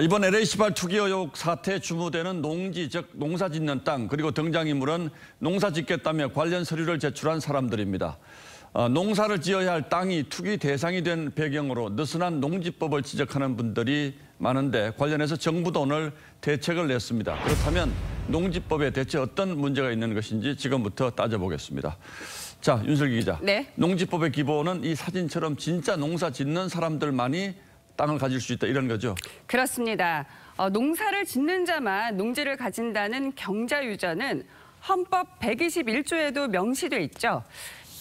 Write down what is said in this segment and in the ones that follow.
이번 LH발 투기 의혹 사태에 주무되는 농지, 즉 농사 짓는 땅, 그리고 등장인물은 농사 짓겠다며 관련 서류를 제출한 사람들입니다. 농사를 지어야 할 땅이 투기 대상이 된 배경으로 느슨한 농지법을 지적하는 분들이 많은데 관련해서 정부도 오늘 대책을 냈습니다. 그렇다면 농지법에 대체 어떤 문제가 있는 것인지 지금부터 따져보겠습니다. 자, 윤슬기 기자. 네. 농지법의 기본은 이 사진처럼 진짜 농사 짓는 사람들만이 땅을 가질 수 있다 이런 거죠? 그렇습니다. 농사를 짓는 자만 농지를 가진다는 경자유전은 헌법 121조에도 명시돼 있죠.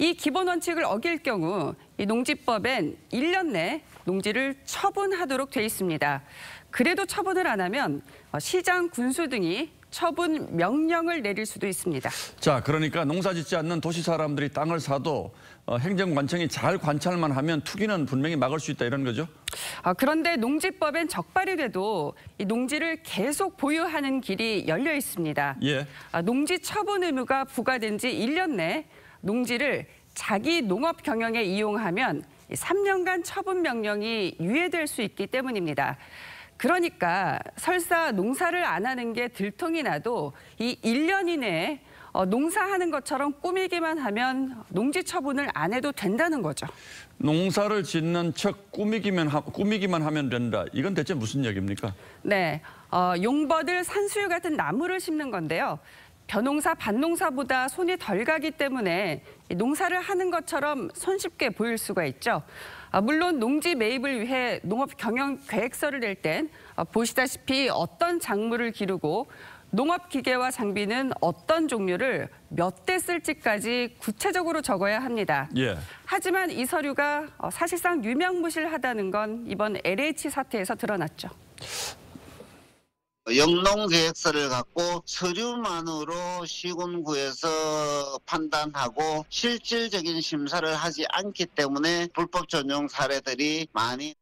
이 기본 원칙을 어길 경우 이 농지법엔 1년 내 농지를 처분하도록 돼 있습니다. 그래도 처분을 안 하면 시장, 군수 등이 처분 명령을 내릴 수도 있습니다. 자, 그러니까 농사 짓지 않는 도시 사람들이 땅을 사도 행정관청이 잘 관찰만 하면 투기는 분명히 막을 수 있다 이런 거죠? 그런데 농지법엔 적발이 돼도 이 농지를 계속 보유하는 길이 열려 있습니다. 예. 농지 처분 의무가 부과된 지 1년 내 농지를 자기 농업 경영에 이용하면 3년간 처분 명령이 유예될 수 있기 때문입니다. 그러니까 설사 농사를 안 하는 게 들통이 나도 이 1년 이내에 농사하는 것처럼 꾸미기만 하면 농지 처분을 안 해도 된다는 거죠. 농사를 짓는 척 꾸미기만 하면 된다. 이건 대체 무슨 얘기입니까? 네, 용버들 산수유 같은 나무를 심는 건데요. 벼농사, 밭농사보다 손이 덜 가기 때문에 농사를 하는 것처럼 손쉽게 보일 수가 있죠. 물론 농지 매입을 위해 농업 경영 계획서를 낼 땐 보시다시피 어떤 작물을 기르고 농업 기계와 장비는 어떤 종류를 몇 대 쓸지까지 구체적으로 적어야 합니다. 예. 하지만 이 서류가 사실상 유명무실하다는 건 이번 LH 사태에서 드러났죠. 영농계획서를 갖고 서류만으로 시군구에서 판단하고 실질적인 심사를 하지 않기 때문에 불법 전용 사례들이 많이.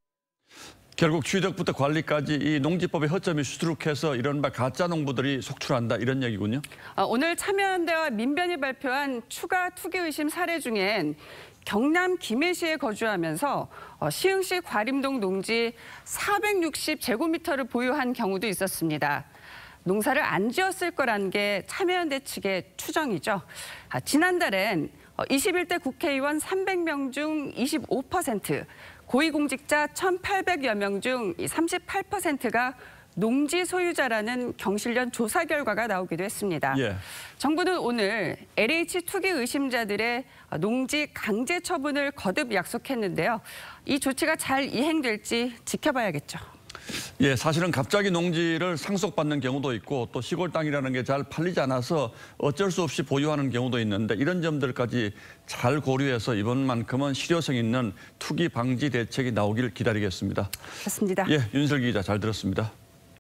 결국 취득부터 관리까지 이 농지법의 허점이 수두룩해서 이른바 가짜 농부들이 속출한다 이런 얘기군요. 오늘 참여연대와 민변이 발표한 추가 투기 의심 사례 중엔 경남 김해시에 거주하면서 시흥시 과림동 농지 460제곱미터를 보유한 경우도 있었습니다. 농사를 안 지었을 거라는 게 참여연대 측의 추정이죠. 지난달엔 21대 국회의원 300명 중 25%, 고위공직자 1,800여 명 중 38%가 농지 소유자라는 경실련 조사 결과가 나오기도 했습니다. 예. 정부는 오늘 LH 투기 의심자들의 농지 강제 처분을 거듭 약속했는데요. 이 조치가 잘 이행될지 지켜봐야겠죠. 예, 사실은 갑자기 농지를 상속받는 경우도 있고 또 시골 땅이라는 게 잘 팔리지 않아서 어쩔 수 없이 보유하는 경우도 있는데 이런 점들까지 잘 고려해서 이번만큼은 실효성 있는 투기 방지 대책이 나오길 기다리겠습니다. 그렇습니다. 예, 윤슬기 기자 잘 들었습니다.